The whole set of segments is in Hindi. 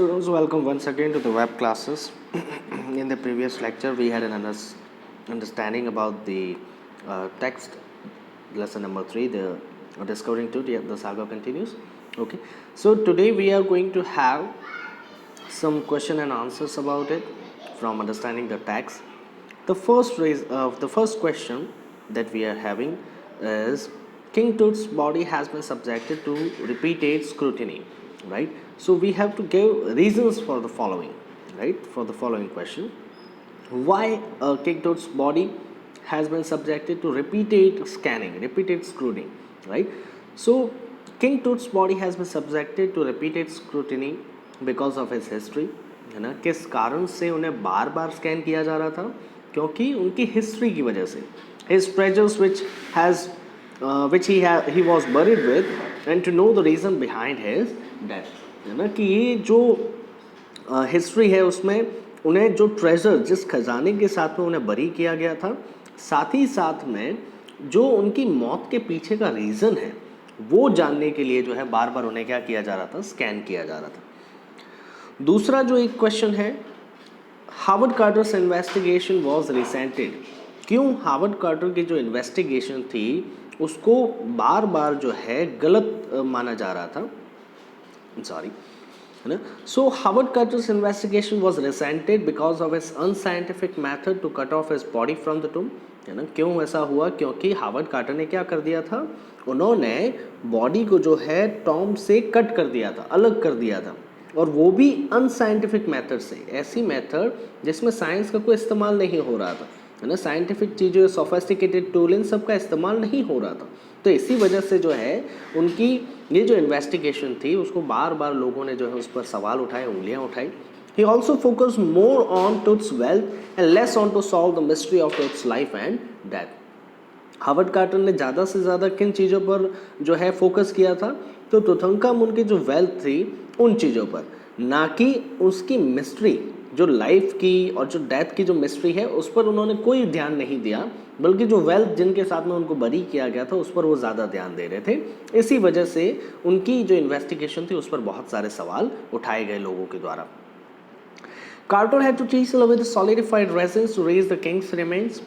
students, welcome once again to the web classes. In the previous lecture, we had an understanding about the text, lesson number 3, the discovering truth. The saga continues. Okay, so today we are going to have some question and answers about it from understanding the text. The first question that we are having is King Tut's body has been subjected to repeated scrutiny, right? So we have to give reasons for the following, right? For the following question, why King Tut's body has been subjected to repeated scanning, repeated scrutiny, right? So King Tut's body has been subjected to repeated scrutiny because of his history, है ना. किस कारण से उन्हें बार बार स्कैन किया जा रहा था? क्योंकि उनकी हिस्ट्री की वजह से. His treasures which he was buried with and to know the reason behind his death, है ना. कि ये जो हिस्ट्री है उसमें उन्हें जो ट्रेजर, जिस खजाने के साथ में उन्हें बरी किया गया था, साथ ही साथ में जो उनकी मौत के पीछे का रीज़न है वो जानने के लिए जो है बार बार उन्हें क्या किया जा रहा था? स्कैन किया जा रहा था. दूसरा जो एक क्वेश्चन है, Harvard Carter's investigation was resented. क्यों हार्वर्ड कार्टर की जो इन्वेस्टिगेशन थी उसको बार बार जो है गलत माना जा रहा था, सॉरी, है ना. So Howard Carter's investigation was resented because of his unscientific method to cut off his body from the tomb, है ना. क्यों ऐसा हुआ? क्योंकि हार्वर्ड कार्टर ने क्या कर दिया था? उन्होंने बॉडी को जो है टॉम से कट कर दिया था, अलग कर दिया था, और वो भी अनसाइंटिफिक मेथड से. ऐसी मेथड जिसमें साइंस का कोई इस्तेमाल नहीं हो रहा था, है ना. साइंटिफिक चीज़ों, सोफिस्टिकेटेड टूल, इन सब का इस्तेमाल नहीं हो रहा था. तो इसी वजह से जो है उनकी ये जो इन्वेस्टिगेशन थी उसको बार बार लोगों ने जो है उस पर सवाल उठाए, उंगलियां उठाई. He also focus more on Tut's wealth and less on to solve the mystery of Tut's life and death. Howard Carter ने ज़्यादा से ज़्यादा किन चीज़ों पर जो है फोकस किया था? तो तुतंखामुन की जो वेल्थ थी उन चीज़ों पर, ना कि उसकी मिस्ट्री, जो लाइफ की और जो डेथ की जो मिस्ट्री है उस पर उन्होंने कोई ध्यान नहीं दिया, बल्कि जो वेल्थ जिनके साथ में उनको बरी किया गया था उस पर वो ज़्यादा ध्यान दे रहे थे. इसी वजह से उनकी जो इन्वेस्टिगेशन थी उस पर बहुत सारे सवाल उठाए गए लोगों के द्वारा. Carter had to chisel away the solidified resins to raise the king's remains.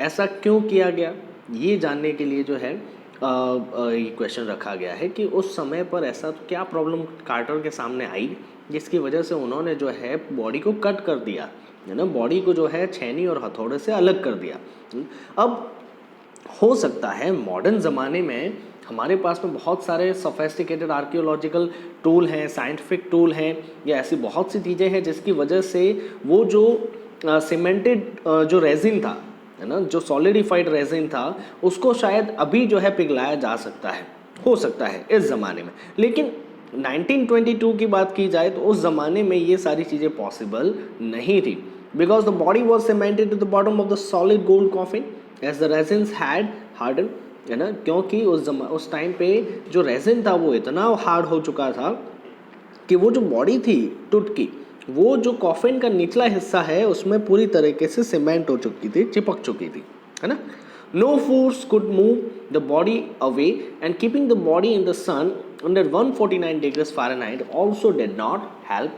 ऐसा क्यों किया गया? ये जानने के लिए जो है ये क्वेश्चन रखा गया है कि उस समय पर ऐसा तो क्या प्रॉब्लम कार्टर के सामने आई जिसकी वजह से उन्होंने जो है बॉडी को कट कर दिया, है ना. बॉडी को जो है छेनी और हथौड़े से अलग कर दिया. अब हो सकता है मॉडर्न ज़माने में हमारे पास में बहुत सारे सोफिस्टिकेटेड आर्कियोलॉजिकल टूल हैं, साइंटिफिक टूल हैं, या ऐसी बहुत सी चीज़ें हैं जिसकी वजह से वो जो सीमेंटेड जो रेजिन था, है ना, जो सॉलिडिफाइड रेजिन था, उसको शायद अभी जो है पिघलाया जा सकता है, हो सकता है इस ज़माने में. लेकिन 1922 की बात की जाए तो उस ज़माने में ये सारी चीज़ें पॉसिबल नहीं थी. Because the body was cemented to the bottom of the solid gold coffin as the resins had harden, है ना. क्योंकि उस टाइम पे जो रेजिन था वो इतना हार्ड हो चुका था कि वो जो बॉडी थी टूट की, वो जो कॉफिन का निचला हिस्सा है उसमें पूरी तरीके से सीमेंट हो चुकी थी, चिपक चुकी थी, है ना. No force could move the body away and keeping the body in the sun under 149 degrees Fahrenheit also did not help.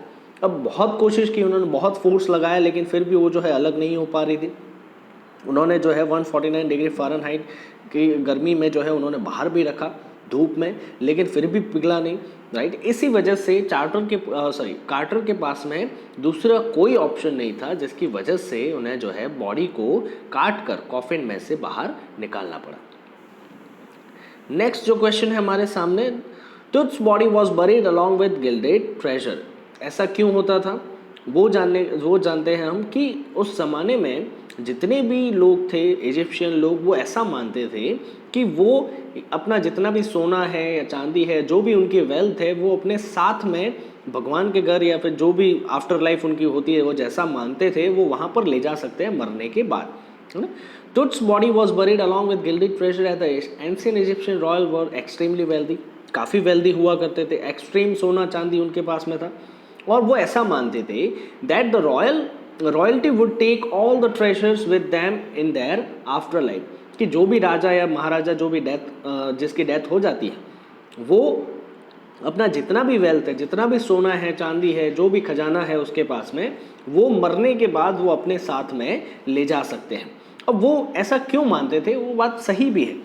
अब बहुत कोशिश की उन्होंने, बहुत फोर्स लगाया, लेकिन फिर भी वो जो है अलग नहीं हो पा रही थी. उन्होंने जो है 149 डिग्री फ़ारेनहाइट की गर्मी में जो है उन्होंने बाहर भी रखा धूप में, लेकिन फिर भी पिघला नहीं, राइट. इसी वजह से कार्टर के पास में दूसरा कोई ऑप्शन नहीं था, जिसकी वजह से उन्हें जो है बॉडी को काट कर कॉफिन में से बाहर निकालना पड़ा. नेक्स्ट जो क्वेश्चन है हमारे सामने, Tut's body was buried along with gilded treasure. ऐसा क्यों होता था? वो जानते हैं हम कि उस ज़माने में जितने भी लोग थे, इजिप्शियन लोग, वो ऐसा मानते थे कि वो अपना जितना भी सोना है या चांदी है, जो भी उनकी वेल्थ है, वो अपने साथ में भगवान के घर या फिर जो भी आफ्टर लाइफ उनकी होती है वो जैसा मानते थे वो वहाँ पर ले जा सकते हैं मरने के बाद, है ना. Tut's body was buried along with gilded treasure at the ancient Egyptian royal were extremely wealthy. काफ़ी वेल्दी हुआ करते थे, एक्सट्रीम सोना चांदी उनके पास में था, और वो ऐसा मानते थे that the royalty would take all the treasures with them in their afterlife. कि जो भी राजा या महाराजा जो भी जिसकी डेथ हो जाती है वो अपना जितना भी वेल्थ है, जितना भी सोना है, चांदी है, जो भी खजाना है उसके पास में, वो मरने के बाद वो अपने साथ में ले जा सकते हैं। अब वो ऐसा क्यों मानते थे, वो बात सही भी है।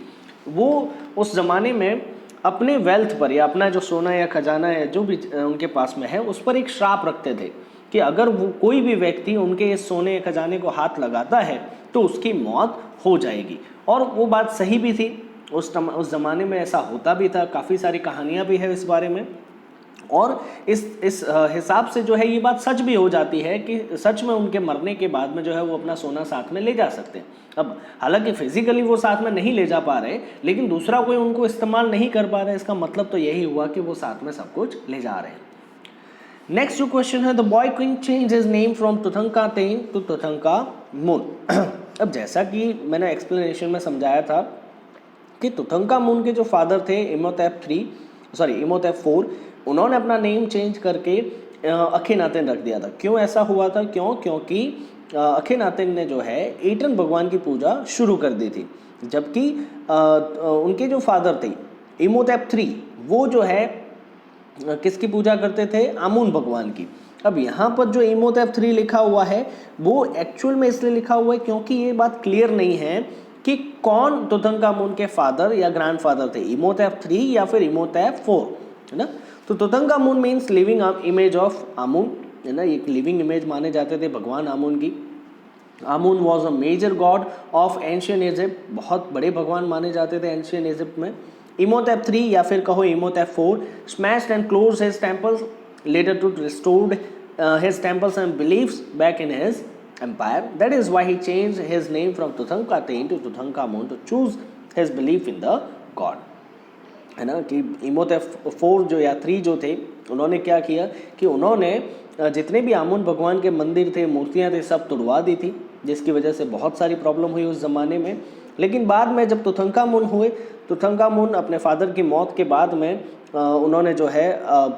वो उस ज़माने में अपने वेल्थ पर या अपना जो सोना या खजाना है जो भी उनके पास में है उस पर एक श्राप रखते थे कि अगर वो कोई भी व्यक्ति उनके इस सोने या खजाने को हाथ लगाता है तो उसकी मौत हो जाएगी। और वो बात सही भी थी, उस ज़माने में ऐसा होता भी था, काफ़ी सारी कहानियाँ भी है इस बारे में। और इस हिसाब से जो है ये बात सच भी हो जाती है कि सच में उनके मरने के बाद में जो है वो अपना सोना साथ में ले जा सकते हैं। अब हालांकि फिजिकली वो साथ में नहीं ले जा पा रहे, लेकिन दूसरा कोई उनको इस्तेमाल नहीं कर पा रहा है, इसका मतलब तो यही हुआ कि वो साथ में सब कुछ ले जा रहे हैं। नेक्स्ट जो क्वेश्चन है, the boy king change his name from Tutankhaten to Tutankhamun. अब जैसा कि मैंने एक्सप्लेनेशन में समझाया था कि तुतंकामुन के जो फादर थे इमोतेप 4, उन्होंने अपना नेम चेंज करके अखेनातेन रख दिया था। क्यों ऐसा हुआ था? क्योंकि अखेनातेन ने जो है एटन भगवान की पूजा शुरू कर दी थी, जबकि उनके जो फादर थे इमोतेप 3, वो जो है किसकी पूजा करते थे? आमून भगवान की। अब यहाँ पर जो इमोतेप 3 लिखा हुआ है वो एक्चुअल में इसलिए लिखा हुआ है क्योंकि ये बात क्लियर नहीं है कि कौन तुतंकामुन के फादर या ग्रैंडफादर थे, इमोतेप 3 या फिर इमोतेप 4, है ना। तो तुतंकामुन मीन्स लिविंग इमेज ऑफ आमून, है ना, एक लिविंग इमेज माने जाते थे भगवान आमून की। Amun was a major god of ancient Egypt, बहुत बड़े भगवान माने जाते थे एंशियन इजिप्ट में। इमोतेप 3 या फिर कहो इमोतेप 4 smashed and closed his temples, later to restored his temples and beliefs back in his empire. That is why he changed his name from Tutankhaten to Tutankhamun to choose his belief in the god. है ना, कि इमोतेप 4 जो या 3 जो थे, उन्होंने क्या किया कि उन्होंने जितने भी आमून भगवान के मंदिर थे, मूर्तियाँ थे, सब तुड़वा दी थी, जिसकी वजह से बहुत सारी प्रॉब्लम हुई उस ज़माने में। लेकिन बाद में जब तुतंकामुन हुए, तुतंकामुन अपने फादर की मौत के बाद में उन्होंने जो है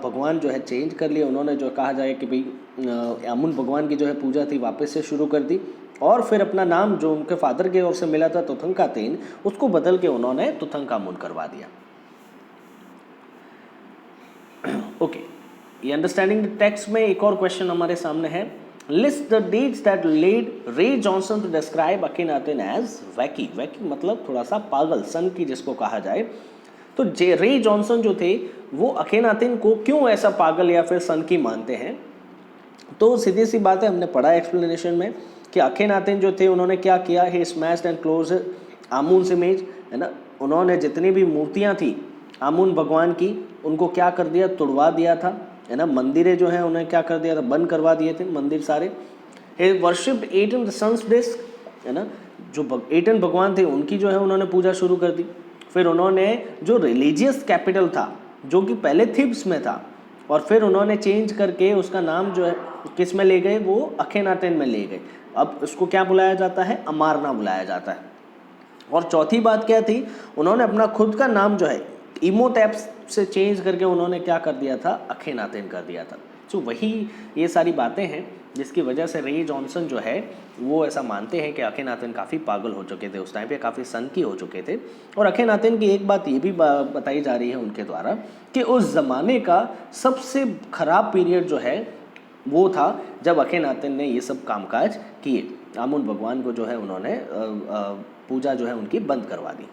भगवान जो है चेंज कर लिए। उन्होंने जो कहा जाए कि भाई आमून भगवान की जो है पूजा थी वापस से शुरू कर दी, और फिर अपना नाम जो उनके फादर की ओर से मिला था तुतंकातेन, उसको बदल के उन्होंने तुतंकामुन करवा दिया। ओके, ये अंडरस्टैंडिंग द टेक्स्ट में एक और क्वेश्चन हमारे सामने है। List the dates that led Ray Johnson to describe Akhenaten as wacky. Wacky मतलब थोड़ा सा पागल, सन की जिसको कहा जाए। तो रे जॉनसन जो थे वो अखेनातेन को क्यों ऐसा पागल या फिर सन की मानते हैं? तो सीधी सी बात है, हमने पढ़ा एक्सप्लेनेशन में कि अखेनातेन जो थे उन्होंने क्या किया, ही स्मैश्ड एंड क्लोज आमून इमेज, है ना। उन्होंने जितनी भी मूर्तियां थी आमून भगवान की, उनको क्या कर दिया? तुड़वा दिया था, है ना। मंदिरें जो हैं उन्हें क्या कर दिया था? बंद करवा दिए थे मंदिर सारे। he worshipped Aten the sun's disc, है ना। जो एटन भगवान थे उनकी जो है उन्होंने पूजा शुरू कर दी। फिर उन्होंने जो रिलीजियस कैपिटल था जो कि पहले थिब्स में था, और फिर उन्होंने चेंज करके उसका नाम जो है किस में ले गए? वो अखेनातेन में ले गए। अब उसको क्या बुलाया जाता है? अमारना बुलाया जाता है। और चौथी बात क्या थी? उन्होंने अपना खुद का नाम जो है इमोतेप से चेंज करके उन्होंने क्या कर दिया था? अखेनातेन कर दिया था। तो वही ये सारी बातें हैं जिसकी वजह से रे जॉनसन जो है वो ऐसा मानते हैं कि अखेनातेन काफ़ी पागल हो चुके थे उस टाइम पे, काफ़ी सनकी हो चुके थे। और अखेनातेन की एक बात ये भी बताई जा रही है उनके द्वारा कि उस ज़माने का सबसे ख़राब पीरियड जो है वो था जब अखेनातेन ने ये सब कामकाज किए। आमून भगवान को जो है उन्होंने पूजा जो है उनकी बंद करवा दी।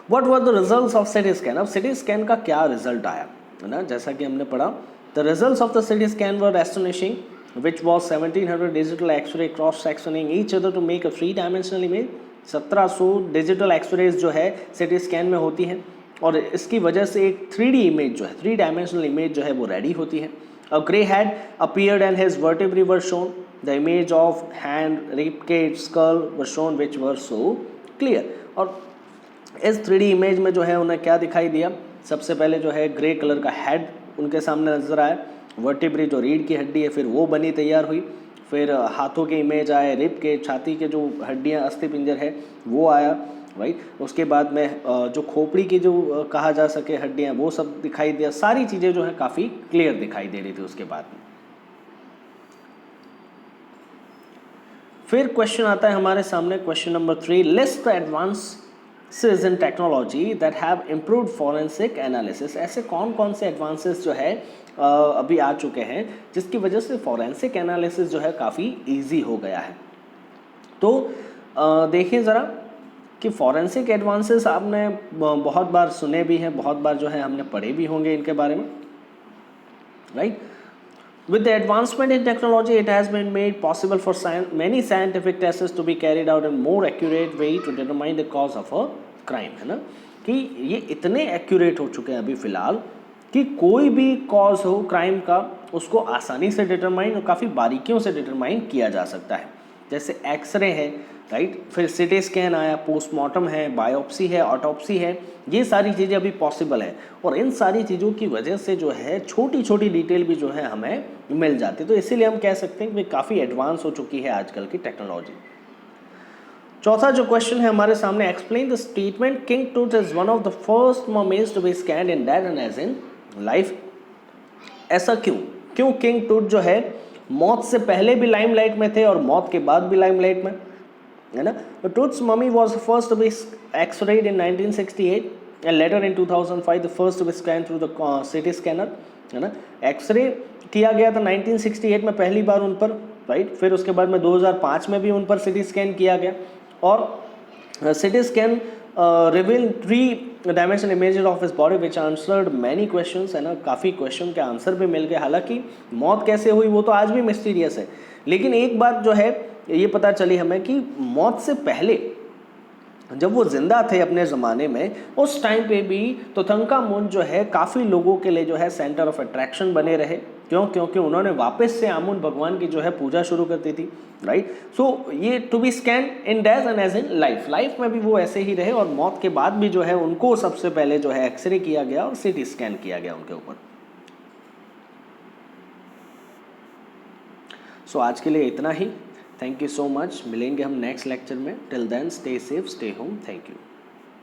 What were the results of CT scan? अब CT scan का क्या रिजल्ट आया, है ना, जैसा कि हमने पढ़ा। The results of the CT scan were astonishing, which was 1700 digital X-ray cross-sectioning each other to make a 3-dimensional image। 1700 digital x-rays जो है CT स्कैन में होती हैं, और इसकी वजह से एक 3D इमेज जो है, 3-dimensional इमेज जो है वो रेडी होती है। A grey head appeared and his vertebrae were shown. The image of hand, rib cage, skull were shown, which were so clear। और इस 3D इमेज में जो है उन्हें क्या दिखाई दिया? सबसे पहले जो है ग्रे कलर का हेड उनके सामने नजर आया, वर्टिब्री जो रीढ़ की हड्डी है फिर वो बनी तैयार हुई, फिर हाथों के इमेज आए, रिब के, छाती के जो हड्डियां, अस्थि पिंजर है वो आया, राइट। उसके बाद में जो खोपड़ी की जो कहा जा सके हड्डियां वो सब दिखाई दिया। सारी चीज़ें जो है काफ़ी क्लियर दिखाई दे रही थी उसके बाद में। फिर क्वेश्चन आता है हमारे सामने, question number 3, list the advance in technology that have improved forensic analysis. ऐसे कौन कौन से एडवांसेस जो है अभी आ चुके हैं जिसकी वजह से फोरेंसिक एनालिसिस जो है काफ़ी इजी हो गया है। तो देखिए ज़रा कि फोरेंसिक एडवांसेस आपने बहुत बार सुने भी हैं, बहुत बार जो है हमने पढ़े भी होंगे इनके बारे में, right. With the advancement in technology, it has been made possible for many scientific tests to be carried out in more accurate way to determine the cause of a crime, है ना, कि ये इतने एक्यूरेट हो चुके हैं अभी फ़िलहाल कि कोई भी कॉज हो क्राइम का उसको आसानी से डिटरमाइन और काफ़ी बारीकियों से डिटरमाइन किया जा सकता है। जैसे एक्सरे है, राइट, फिर सिटी स्कैन आया, पोस्टमार्टम है, बायोप्सी है, ऑटोप्सी है, ये सारी चीज़ें अभी पॉसिबल है और इन सारी चीज़ों की वजह से जो है छोटी छोटी डिटेल भी जो है हमें मिल जाती है। तो इसीलिए हम कह सकते हैं कि काफ़ी एडवांस हो चुकी है आजकल की टेक्नोलॉजी। चौथा जो क्वेश्चन है हमारे सामने, explain the statement king Tut is one of the first mummies to be scanned in death and as in life. ऐसा क्यों किंग टूथ जो है मौत से पहले भी लाइमलाइट में थे और मौत के बाद भी लाइमलाइट में, है ना। The Tooth's mummy was the first to be X-rayed in 1968 and later in 2005 the first to be scanned through the CT scanner, है ना। एक्सरे किया गया था 1968 में पहली बार उन पर, राइट, फिर उसके बाद में 2005 में भी उन पर CT स्कैन किया गया और CT scan reveal 3 dimensional images of his body which answered many questions, है ना, काफ़ी क्वेश्चन के आंसर भी मिल गए। हालांकि मौत कैसे हुई वो तो आज भी मिस्टीरियस है, लेकिन एक बात जो है ये पता चली हमें कि मौत से पहले जब वो जिंदा थे अपने ज़माने में, उस टाइम पे भी तुतंखामुन जो है काफ़ी लोगों के लिए जो है सेंटर ऑफ अट्रैक्शन बने रहे। क्योंकि उन्होंने वापस से आमुन भगवान की जो है पूजा शुरू कर दी थी, राइट। सो ये to be scan in death and as in life में भी वो ऐसे ही रहे और मौत के बाद भी जो है उनको सबसे पहले जो है एक्सरे किया गया और CT स्कैन किया गया उनके ऊपर। सो आज के लिए इतना ही। Thank you so much. मिलेंगे हम नेक्स्ट लेक्चर में। Till then stay safe, stay home. Thank you.